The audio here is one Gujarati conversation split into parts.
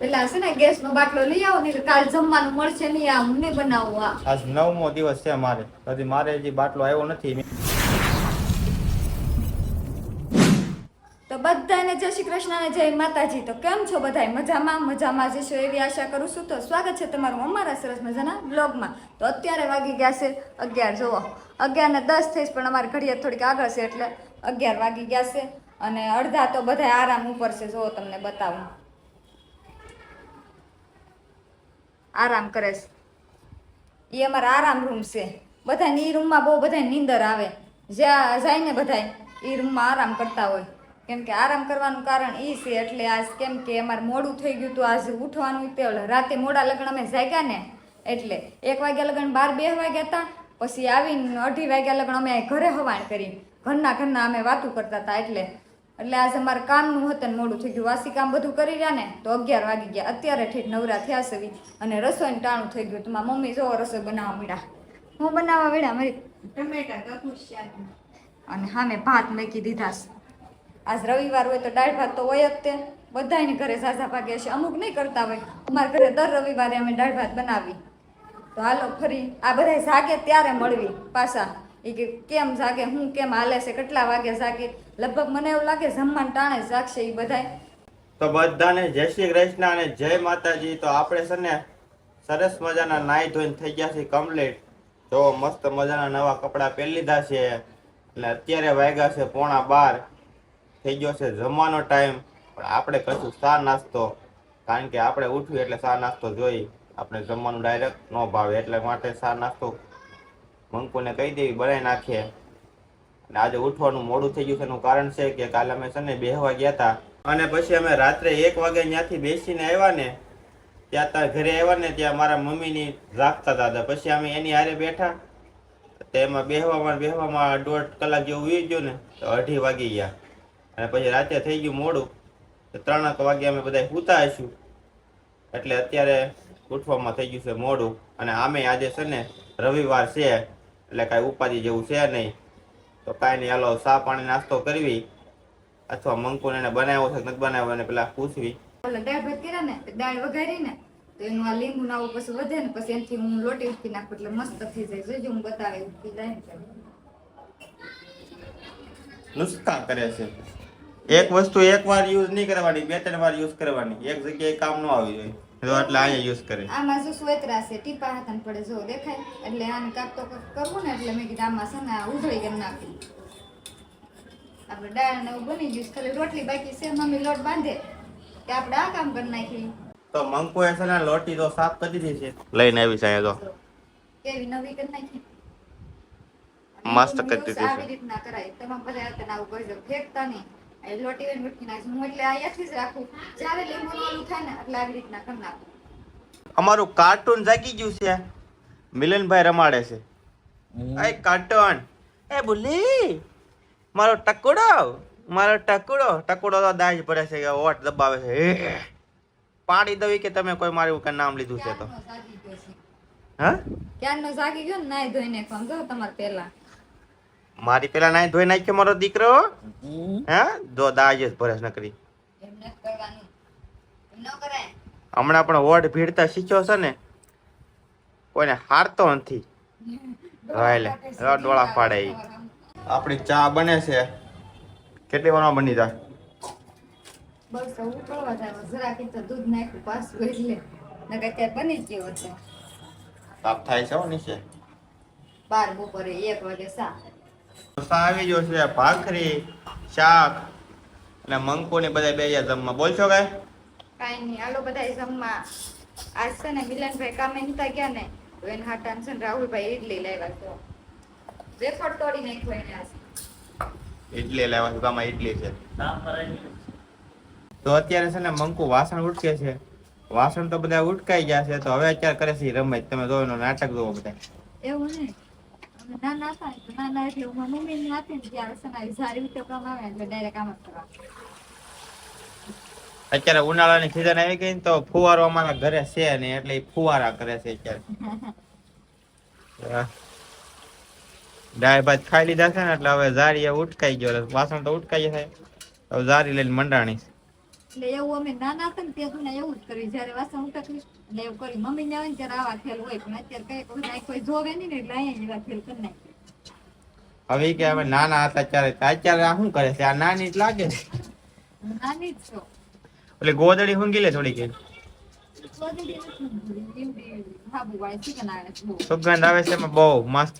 પેલા છે ને ગેસ નો બાટલો લઈ આવો ને કાલ જમવાનું મળશે નહીં. આ હું નહીં બનાવું. આજ 9મો દિવસ છે મારે, હજી મારે હજી બાટલો આવ્યો નથી. તો બધાને જય શ્રી કૃષ્ણ અને જય માતાજી. તો કેમ છો બધાય? મજામાં જશો એવી આશા કરું છું. તો સ્વાગત છે તમારું અમારા સરસ મજાના બ્લોગમાં. તો અત્યારે વાગી ગયા છે 11. જુઓ 11:10 થઈશ, પણ અમારી ઘડિયાળ થોડીક આગળ છે એટલે 11 વાગી ગયા છે. અને અડધા તો બધા આરામ ઉપર છે. જુઓ તમને બતાવું, આરામ કરે છે. એ અમારા આરામ રૂમ છે. બધા એ રૂમમાં બહુ બધા નીંદર આવે. જ્યાં જાય ને બધા એ રૂમમાં આરામ કરતા હોય. કેમ કે આરામ કરવાનું કારણ એ છે એટલે આજ કેમ કે અમારે મોડું થઈ ગયું હતું. આજે ઉઠવાનું તે રાતે મોડા લગ્ન અમે જાગ્યા ને એટલે 1 વાગ્યા લગ્ન 12 વાગ્યા હતા. પછી આવીને 2:30 વાગ્યા લગ્ન અમે ઘરે હવાણ કરી. ઘરના અમે વાતું કરતા હતા એટલે આજે અમારે કામનું હતું ને મોડું થઈ ગયું. વાસી કામ બધું કરી રહ્યા ને તો 11 વાગી ગયા. અત્યારે ઠીક નવરા થયા છે અને રસોઈનું ટાણું થઈ ગયું. તમારા મમ્મી જો રસોઈ બનાવવા મળ્યા. હું બનાવવા મળ્યા મારી ટમેટા અને હા મેં ભાત મેકી દીધા છે. આજ રવિવાર હોય તો દાળ ભાત તો હોય જ તે બધાની ઘરે ઝાઝા ભાગે છે. અમુક નહીં કરતા હોય. અમારા ઘરે દર રવિવારે અમે દાળ ભાત બનાવી. તો હાલો ફરી આ બધા જાગે ત્યારે મળવી પાછા. એ કે કેમ જાગે, હું કેમ હાલે છે, કેટલા વાગે જાગે. લગભગ મને એવું લાગે જમવાનું ટાણે જ જાગશે એ બધાય. તો બધાને જય શ્રી કૃષ્ણ અને જય માતાજી. તો આપણે છે ને સરસ મજાના નાઈ ધોઈને થઈ ગયા છે કમ્પ્લીટ. તો મસ્ત મજાના નવા કપડાં પહેરી લીધા છે એટલે અત્યારે વાગ્યા છે 11:15. થઈ ગયો છે જમવાનો ટાઈમ. પણ આપણે કશું ચા નાસ્તો, કારણ કે આપણે ઉઠ્યું એટલે ચા નાસ્તો જોઈ. આપણે જમવાનું ડાયરેક્ટ ન ભાવે એટલે માટે ચા નાસ્તો મંકુને કહી દેવી બનાવી નાખીએ. અને આજે ઉઠવાનું મોડું થઈ ગયું છે એનું કારણ છે કે કાલે અમે છે ને બેહવા ગયા હતા અને પછી અમે રાત્રે 1 વાગે ત્યાંથી બેસીને આવ્યા ને ત્યાં ઘરે આવ્યા ને ત્યાં મારા મમ્મીની રાખતા હતા. પછી અમે એની હારે બેઠા તેમાં બેહવામાં 1.5 કલાક જેવું વી ગયું ને તો 2:30 વાગી ગયા. અને પછી રાતે થઈ ગયું મોડું તો 3 વાગે અમે બધા સૂતા હશું એટલે અત્યારે ઉઠવામાં થઈ ગયું છે મોડું. અને આમે આજે છે ને રવિવાર છે એટલે કાંઈ ઉપાધિ જેવું છે નહીં. તો કાંઈ નહીં, હાલો ચા પાણી નાસ્તો કરવી અથવા મંકુને એને બનાવ્યો છે નથી બનાવ્યો એને પેલા પૂછવી. ઓલા દાળ ભાત કર્યા ને દાળ વઘારી ને તો એનું આ લીંબુ નાવું પછી વધે ને પછી એનાથી હું લોટી ઉઠી નાખું એટલે મસ્ત થઈ જાય. જોજો હું બતાવે ઉઠી જાય ને નુસ્ખા કરે છે. એક વસ્તુ એકવાર યુઝ નહીં કરવાની, 2-3 વાર યુઝ કરવાની. એક જગ્યાએ કામ ન આવી જોઈએ તો એટલે અહીંયા યુઝ કરે. આમાં જો સોયત્રા છે ટીપા હાથન પડે જો દેખાય એટલે આને કાપ તો કરવું ને એટલે મેં કીધું આમાં છે ને ઉધળી કરી નાખી. આપણે દાળ ને એવું બની ગયું, ખાલી રોટલી બાકી છે. મમ્મી લોટ બાંધે કે આપણે આ કામ કરી નાખી. તો મંકુએ છે ને લોટી તો સાફ કરી દીધી છે, લઈને આવી છે અહીંયા તો કેવી નવી કરી નાખી, મસ્ત કરી દીધી છે. આવી રીતના કરાય. તમે બધા હતા આવું કરજો, ફેંકતા નહીં. લોટી વેન મૂકી નાખું હું એટલે અહીંયાથી જ રાખું. જ્યારે લીંબુ ઓલું થાય ને એટલે આવી રીતના કરી નાખું. અમારું કાર્ટૂન જાગી ગયું છે. મિલનભાઈ રમાડે છે. એ કાર્ટૂન એ બુલી મારો ટકુડો તો દાજ ભરે છે કે ઓટ દબાવે છે. પાડી દવી કે તમે કોઈ મારું કે નામ લીધું છે તો હા ક્યારનો જાગી ગયો ને નાઈ ધોઈને સમજો તમારે પેલા મારી પેલા નાઈ ધોઈ નાખ્યો મારો દીકરો. હા જો દાજ જ ભરે નકરી. એમને કરવાનું એમ ન કરાય. હમણાં પણ વોટ ભીડતા શીખ્યો છે ને કોઈને હારતો નથી. એટલે ડોળા પાડે. આપણી ચા બને છે. કેટલી વારમાં બની જાય? બસ ઉકળવા જાય. જરાક તો દૂધ નાખ્યું પાછું એટલે નકર અત્યારે બની જ ગયો છે. સાફ થાય છે હો નીચે. 12 બપોરે 1 વાગે સા આવી ગયો છે. ભાખરી શાક અને મંકુ ને બધા બે જમવા. બોલશો કઈ? કાંઈ નહીં, હાલો બધા જમવા. આજ છે ને મિલનભાઈ કામે નતા ગયા ને તો એને હાટાન છે ને રાહુલભાઈ ઇડલી લાવ્યા છે. વેફર તોડી નાખ્યો એને આજ. ઇડલી લાવ્યા છે. ગામમાં ઇડલી છે. તો અત્યારે છે ને મંકુ વાસણ ઉટકે છે. વાસણ તો બધા ઉટકાઈ ગયા છે. તો હવે અત્યારે કરે છે રમત. તમે જો એનો નાટક જોવો બધા. એવું નહીં, અમે નાના હતા ને તો નાના એટલે હું મમ્મી ને હતી ને ત્યારે છે ને સારી રીતે કામ આવે એટલે ડાયરેક્ટ કામ જ કરવા. અત્યારે ઉનાળાની સીઝન આવી ગઈ ને તો ફુવારો અમારા ઘરે છે ને એટલે ફુવારા કરે છે અત્યારે. દાળ ભાત ખાઈ લીધા છે ને એટલે હવે જારી ઉટકાઈ ગયો. વાસણ તો ઉટકાઈ જશે. હવે જારી લઈને મંડાણી. એટલે એવું અમે નાના હતા ને ત્યાં સુધી એવું જ કર્યું જયારે વાસણ ઉટકીશ એટલે એવું કર્યું મમ્મી ને આવે ને ત્યારે આવા ખેલ હોય પણ અત્યારે કઈ કોઈ જોવે નહીં ને એટલે અહીંયા એવા ખેલ કરી નાખીએ હવે ઈ કે અમે નાના હતા ત્યારે અત્યારે આ શું કરે છે આ નાની જ લાગે છે નાની જ છો એટલે ગોદડી હુંગી લે થોડી કે ગોદડી નથી લીમડી હાબુ વાળી ચિકન આવે છે બહુ સુગંધ આવે છે એમાં બહુ મસ્ત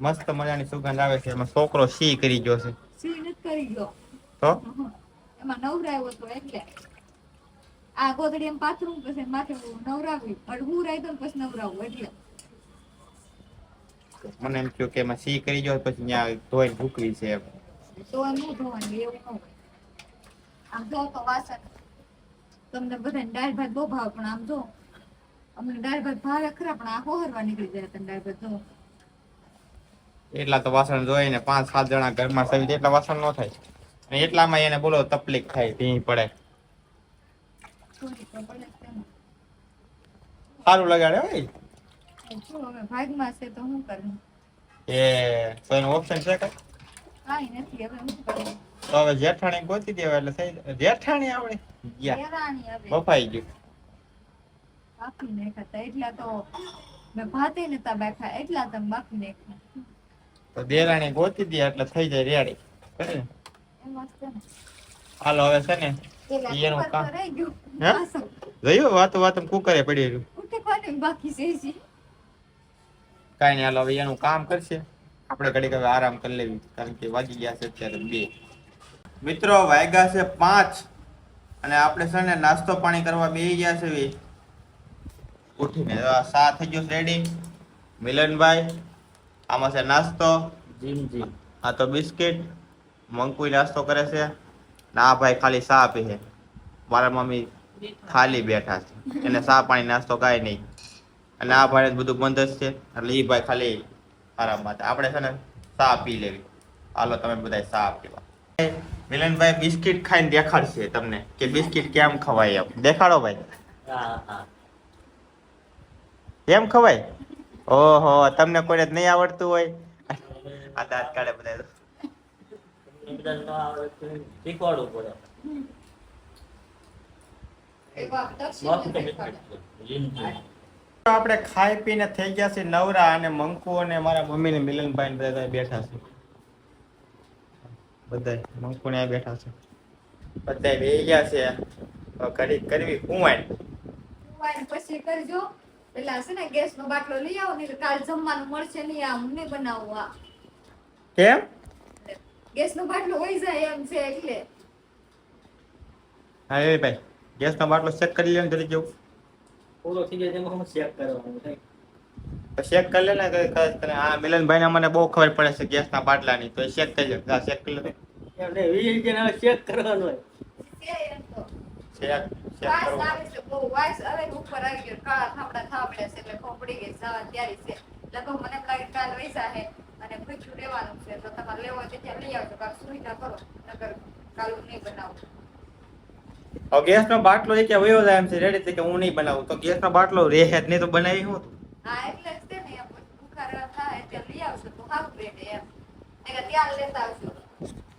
મસ્ત મજાની સુગંધ આવે છે એમાં છોકરો સી કરી ગયો છે સી નથી કરી ગયો તો એમાં નવરાયો હતો એટલે આ ગોદડી એમ પાથરું પછી માથે નવરાવી અડવું રાઈ દો પછી નવરાવું એટલે મને એમ થયું કે એમાં સી કરી ગયો પછી ત્યાં ધોઈને ભૂકવી છે એમ તો ન ધોવાનું એવું ન હોય આમ જો તો વાસણ તમને બધાને દાળ ભાત બહુ ભાવ પણ આમ જો અમને દાળ ભાત ભાવે ખરા પણ આ હોહરવા નીકળી જાય તને દાળ ભાત જો એટલા તો વાસણ જોઈને 5-7 જણા ઘરમાં સવી એટલા વાસણ ન થાય અને એટલામાં એને બોલો તકલીફ થાય ભીં પડે ચોરી તો પડે જ તેમાં. સારું લગાડે હોય જો હવે ભાગમાં છે તો શું કરવું એ તો એનું ઓપ્શન છે કે કાંઈ નથી હવે શું કરવું તો હવે જેઠાણી ગોતી દેવા એટલે થઈ જાય. જેઠાણી આવડે ગયા દેરાણી હવે બફાઈ ગયું બાફી નાખ્યા એટલા તો મેં ભાતે નતા બાફ્યા એટલા તમે બાફી નાખ્યા તો દેરાણી ગોતી દે એટલે થઈ જાય રેડી કરે ને? એમ છે ને હાલો હવે છે ને પેલા ઈ એનું કુકર કામ તો રહી ગયું હે? વાસણ જોયું વાતો કુકરે પડી રહ્યું ઉઠવાનું બાકી છે હજી. કાંઈ નહીં હાલો હવે એનું કામ કરશે આપણે ઘડીક હવે આરામ કરી લેવી કારણ કે વાગી ગયા છે અત્યારે 2 મિત્રો વાગ્યા છે 5 અને આપણે છે ને નાસ્તો પાણી કરવા બેસી ગયા છે ઉઠીને સા થઈ ગયો રેડી મિલનભાઈ આમાં છે નાસ્તો જી આ તો બિસ્કિટ મંકુઈ નાસ્તો કરે છે ને આ ભાઈ ખાલી સા પી છે મારા મમ્મી ખાલી બેઠા છે એને સા પાણી નાસ્તો કાંઈ નહીં અને આ ભાઈ બધું બંધ જ છે એટલે એ ભાઈ ખાલી આરામમાં છે આપણે છે ને સા પી લેવી હાલો તમે બધા સા પીવા મિલનભાઈ બિસ્કિટ ખાઈને દેખાડશે તમને કે બિસ્કિટ કેમ ખવાય એમ દેખાડો ભાઈ હા કેમ ખવાય ઓહો તમને કોઈને જ નહીં આવડતું હોય આ દાંત કાઢે બધા એ બધા ન આવડે તો શીખવાડવું પડે એક વાર દક્ષિણ મસ્ત ને બિસ્કિટ છે. લીમડી. આપણે ખાઈ પીને થઈ ગયા છે નવરા અને મંકુ અને મારા મમ્મી ને મિલનભાઈ ને બધા બેઠા છે બધા મંકુ ને બેઠા છે બધા બેહી ગયા છે હવે ઘડીક કરવી કુંવાઈ વાઈન પછી કરજો પેલા છે ને ગેસ નો બાટલો લઈ આવો ને કાલ જમવાનું મળશે નહીં આ હું નહીં બનાવું આ કેમ ગેસ નો બાટલો હોય જાય એમ છે એટલે હા એ ભાઈ ગેસ નો બાટલો ચેક કરી લે ને ઘડી જેવું પૂરો થઈ જાય તેમાં હું ચેક કરવાનું થાય. ચેક કરી લે ને કદાચ તને હા મિલનભાઈ ને મને બહુ ખબર પડે છે ગેસ ના બાટલાની તો ચેક કરી લે ચેક કરી લે એમ નહીં, 20 જણ હવે ચેક કરવાનું હોય. છે એમ તો ચેક ચેક વાસ કરવું આવે છે બહુ વાસ આવે ને ઉપર આવી ગયો કાળા થાંભલા થવા પડ્યા છે એટલે ખોપડી ગઈ જવા તૈયારી છે લગભગ મને એમ લાગે કાલ વૈસા છે અને ભૂખ્યું રહેવાનું છે તો તમારે લેવો હોય તો ત્યાં લઈ આવજો કાલ સુવિધા કરો નગર કાલ હું નહીં બનાવું હવે ગેસ નો બાટલો એ કે વયો જાય એમ છે રેડી છે કે હું નહીં બનાવું તો ગેસ નો બાટલો રહે જ નહીં તો બનાવી હું હા એટલે જ છે ને એમ બુખાર થાય ત્યાં લઈ આવશો તો સારું રહેશે એમ નહીંતર ત્યાર લેતા આવજો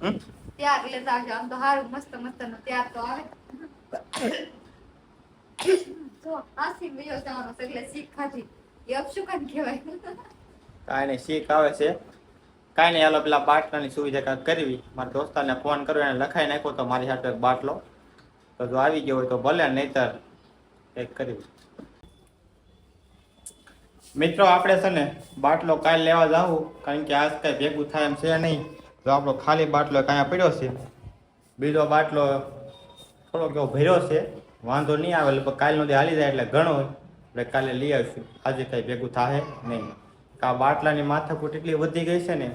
હમ? ત્યાર લેતા આવજો આમ તો સારું મસ્ત મસ્ત નો ત્યાર તો આવે તો આસી વિયો જવાનો છે એટલે શીખ ખાધી એ અપશુકન કહેવાય કાંઈ નહીં શીખ આવે છે કાંઈ નહીં હાલો પેલા બાટલાની સુવિધા કાંઈક કરવી મારા દોસ્તારને ફોન કર્યો એને લખાઈ નાખ્યો તો મારી સાથે એક બાટલો તો જો આવી ગયો હોય તો ભલે નહીતર કંઈક કરવી મિત્રો આપણે છે ને બાટલો કાલ લેવા જાવું કારણ કે આજ કાંઈ ભેગું થાય એમ છે નહીં તો આપણો ખાલી બાટલો કાંઈ પડ્યો છે બીજો બાટલો થોડોક એવો ભર્યો છે વાંધો નહીં આવે લગભગ કાલનો દી હાલી જાય એટલે ઘણો હોય એટલે કાલે લઈ આવીશું આજે કાંઈ ભેગું થાય નહીં આ બાટલાની માથાકૂટ એટલી વધી ગઈ છે ને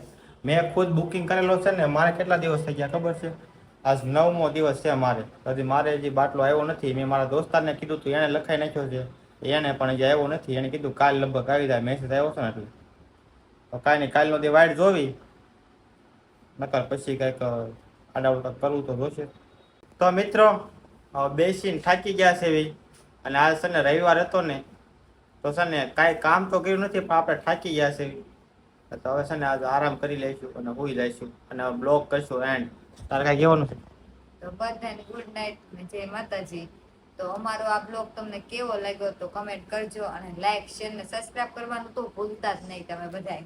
મેં ખુદ બુકિંગ કરેલો છે ને મારે કેટલા દિવસ થઈ ગયા ખબર છે આજ 9મો દિવસ છે મારે હજી મારે હજી બાટલો આવ્યો નથી મેં મારા દોસ્તારને કીધું હતું એને લખાઈ નાખ્યો છે એને પણ હજી આવ્યો નથી એને કીધું કાલ લગભગ આવી જાય મેસેજ આવ્યો છે ને એટલે તો કાંઈ નહીં કાલનો દી વાઇટ જોવી નકર પછી કંઈક આડાવડ કંઈક કરવું તો જોશે તો મિત્રો બેસીને થાકી ગયા છે એવી અને આજ છે ને રવિવાર હતો ને તો છે ને કાંઈ કામ તો કર્યું નથી પણ આપણે થાકી ગયા છે તો હવે છે ને આજે આરામ કરી લઈશું અને હોઈ જઈશું અને બ્લોગ કરશું એન્ડ તારે કાંઈ કહેવાનું છે તો બધાને ગુડ નાઇટ ને જય માતાજી. તો અમારો આ બ્લોગ તમને કેવો લાગ્યો તો કમેન્ટ કરજો અને લાઈક શેર ને સબસ્ક્રાઇબ કરવાનું તો ભૂલતા જ નહીં તમે બધાય.